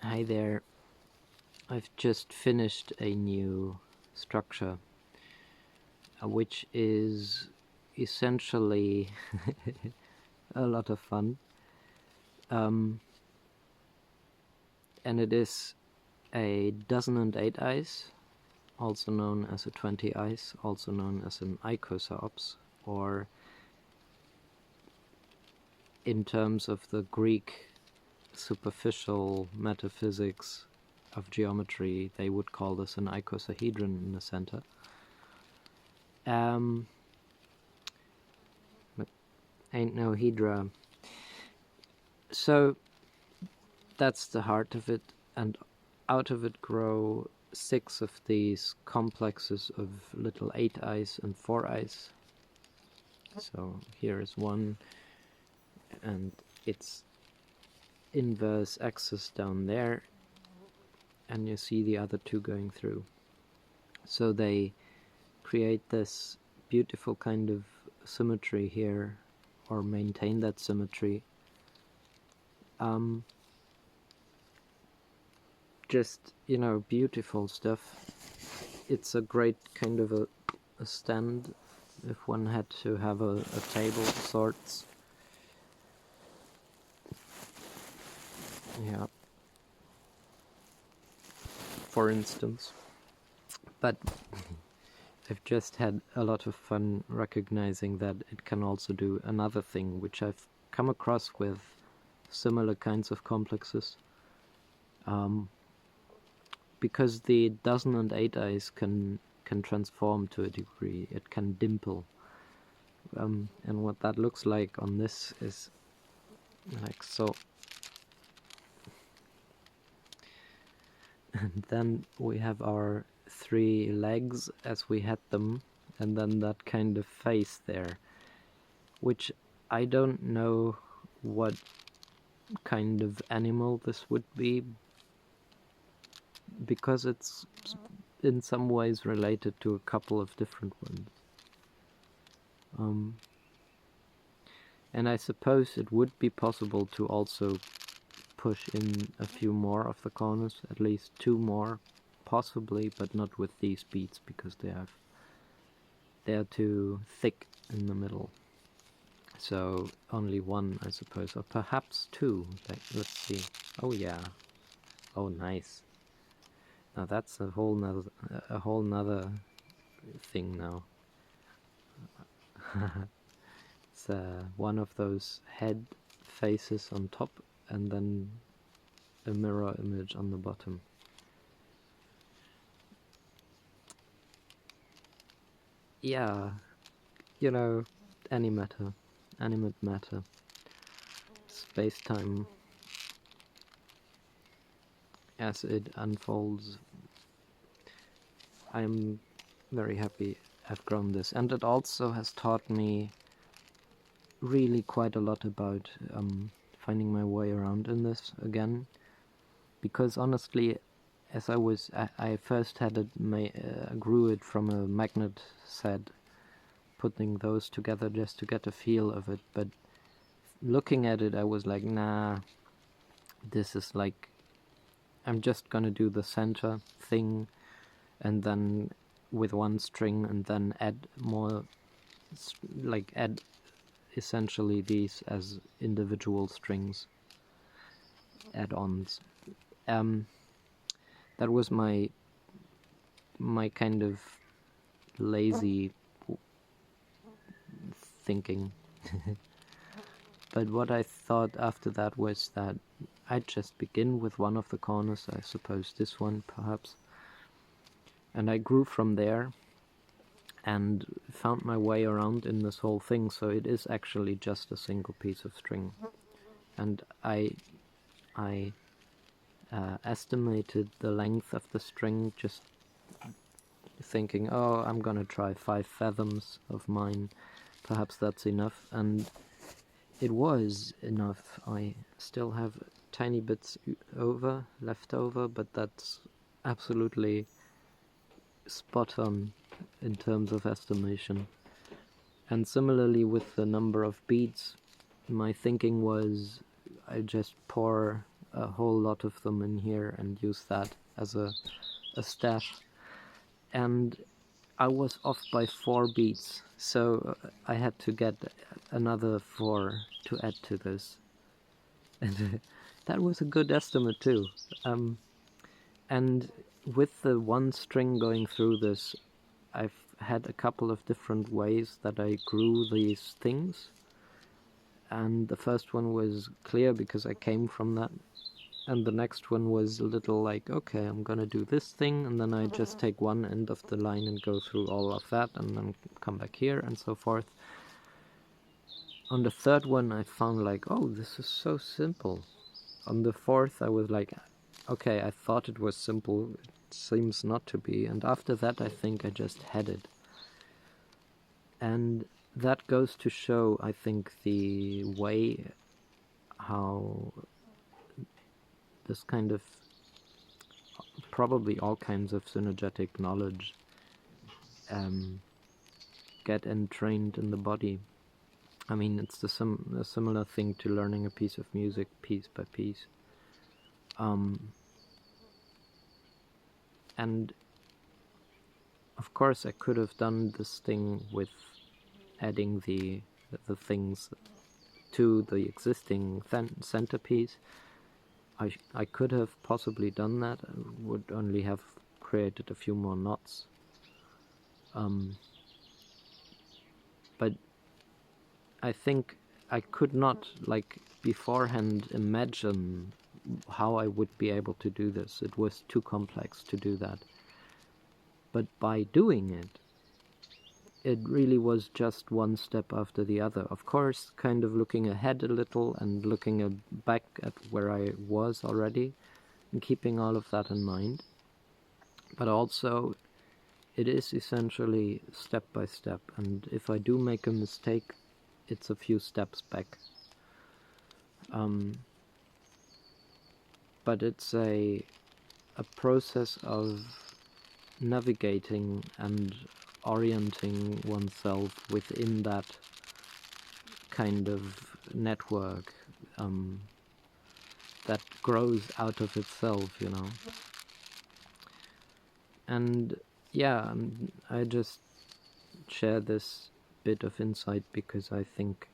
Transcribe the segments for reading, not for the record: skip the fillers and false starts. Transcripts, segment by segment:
Hi there. I've just finished a new structure, which is essentially a lot of fun. And it is a dozen and eighteyes, also known as a 20eyes, also known as an icosaops, or in terms of the Greek superficial metaphysics of geometry, they would call this an icosahedron in the center. But ain't no hydra. So that's the heart of it, and out of it grow 6 of these complexes of little 8eyes and 4eyes. So here is one, and its inverse axis down there, and you see the other 2 going through. So they create this beautiful kind of symmetry here, or maintain that symmetry. Just, beautiful stuff. It's a great kind of a stand if one had to have a table of sorts. Yeah. For instance. But I've just had a lot of fun recognizing that it can also do another thing, which I've come across with similar kinds of complexes. Because the dozen and eighteyes can transform to a degree. It can dimple. And what that looks like on this is like so. And then we have our 3 legs as we had them, and then that kind of face there, which I don't know what kind of animal this would be, because it's in some ways related to a couple of different ones. And I suppose it would be possible to also push in a few more of the corners, at least 2 more, possibly, but not with these beads, because they're too thick in the middle. So only 1, I suppose, or perhaps 2. Let's see. Oh yeah. Oh, nice. Now that's a whole nother thing now. It's one of those head faces on top, and then a mirror image on the bottom. Yeah, animatter, animate matter, spacetime as it unfolds. I'm very happy I've grown this, and it also has taught me really quite a lot about finding my way around in this again, because honestly, as I first had it, grew it from a magnet set, putting those together just to get a feel of it, but looking at it I was like, nah, this is like, I'm just gonna do the center thing and then with 1 string, and then add more, add essentially these as individual strings, add-ons. That was my kind of lazy thinking. But what I thought after that was that I'd just begin with one of the corners, I suppose this one perhaps, and I grew from there and found my way around in this whole thing. So it is actually just a single piece of string, and I estimated the length of the string, just thinking, oh, I'm gonna try 5 fathoms of mine, perhaps that's enough, and it was enough. I still have tiny bits left over, but that's absolutely spot on in terms of estimation. And similarly with the number of beads, my thinking was I just pour a whole lot of them in here and use that as a stash. And I was off by 4 beats, so I had to get another 4 to add to this. And that was a good estimate too. And with the one string going through this, I've had a couple of different ways that I grew these things. And the first one was clear because I came from that. And the next one was a little like, okay, I'm gonna do this thing, and then I just take one end of the line and go through all of that, and then come back here, and so forth. On the third one, I found like, oh, this is so simple. On the fourth, I was like, okay, I thought it was simple, it seems not to be, and after that, I think I just had it. And that goes to show, I think, the way how this kind of, probably all kinds of synergetic knowledge get entrained in the body. I mean, it's a similar thing to learning a piece of music piece by piece. And of course I could have done this thing with adding the things to the existing centerpiece. I could have possibly done that. I would only have created a few more knots. But I think I could not, like, beforehand imagine how I would be able to do this. It was too complex to do that. But by doing it, it really was just one step after the other. Of course, kind of looking ahead a little and looking back at where I was already and keeping all of that in mind. But also, it is essentially step by step. And if I do make a mistake, it's a few steps back. But it's a process of navigating and orienting oneself within that kind of network that grows out of itself, you know. And yeah, I just share this bit of insight because I think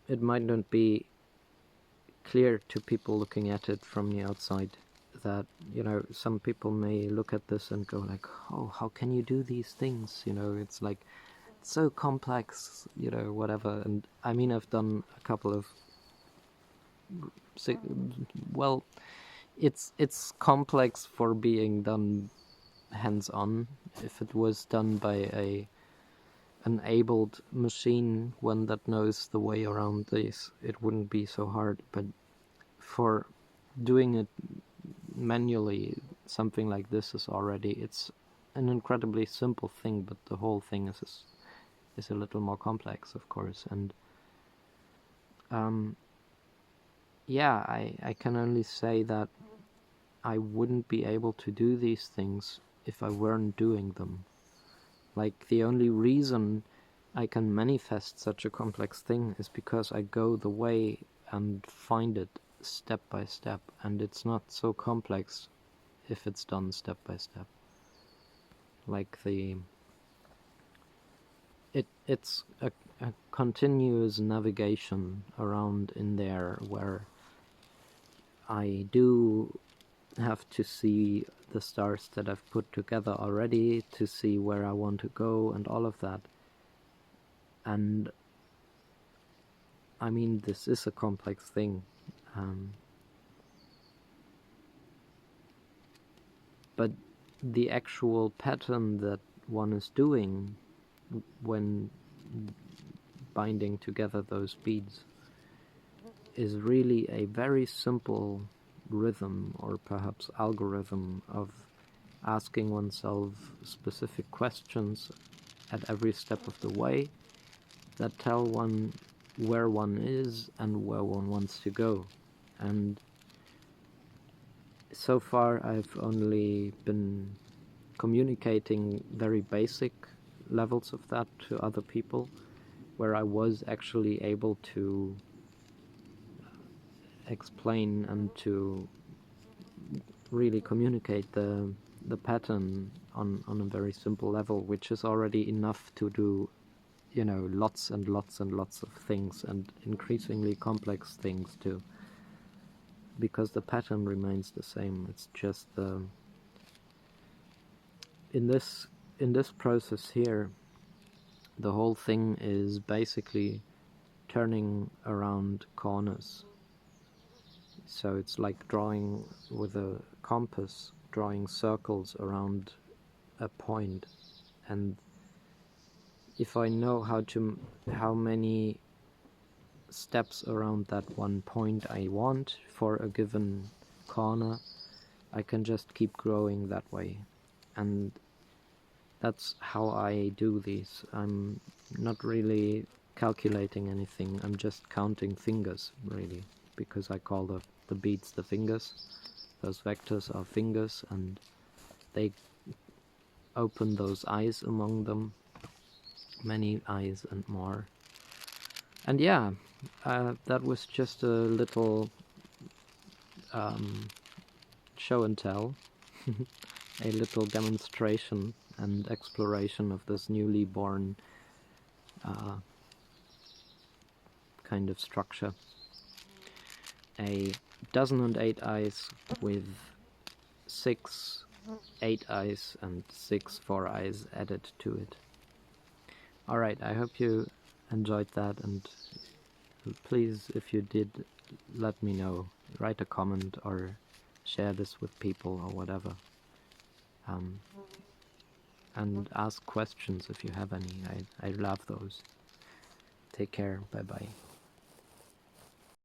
it might not be clear to people looking at it from the outside that, you know, some people may look at this and go like, oh, how can you do these things? You know, it's like, it's so complex, you know, whatever. And I mean, I've done a couple of, well, it's complex for being done hands-on. If it was done by an abled machine, one that knows the way around this, it wouldn't be so hard. But for doing it manually, something like this is already, it's an incredibly simple thing, but the whole thing is a little more complex, of course. And yeah, I can only say that I wouldn't be able to do these things if I weren't doing them. Like, the only reason I can manifest such a complex thing is because I go the way and find it step by step, and it's not so complex if it's done step by step. Like it's a continuous navigation around in there where I do have to see the stars that I've put together already to see where I want to go and all of that. And I mean, this is a complex thing. But the actual pattern that one is doing when binding together those beads is really a very simple rhythm, or perhaps algorithm, of asking oneself specific questions at every step of the way that tell one where one is and where one wants to go. And so far I've only been communicating very basic levels of that to other people, where I was actually able to explain and to really communicate the pattern on a very simple level, which is already enough to do, you know, lots and lots and lots of things, and increasingly complex things too, because the pattern remains the same. It's just in this process here, the whole thing is basically turning around corners. So it's like drawing with a compass, drawing circles around a point, and if I know how many steps around that one point I want for a given corner, I can just keep growing that way. And that's how I do these. I'm not really calculating anything, I'm just counting fingers, really, because I call the beads the fingers. Those vectors are fingers, and they open those eyes among them, many eyes and more. And yeah, that was just a little show and tell, a little demonstration and exploration of this newly born kind of structure. A dozen and 8 eyes with 6 8eyes and 6 4eyes added to it. Alright, I hope you enjoyed that, and please, if you did, let me know. Write a comment or share this with people or whatever. And ask questions if you have any. I love those. Take care. Bye bye.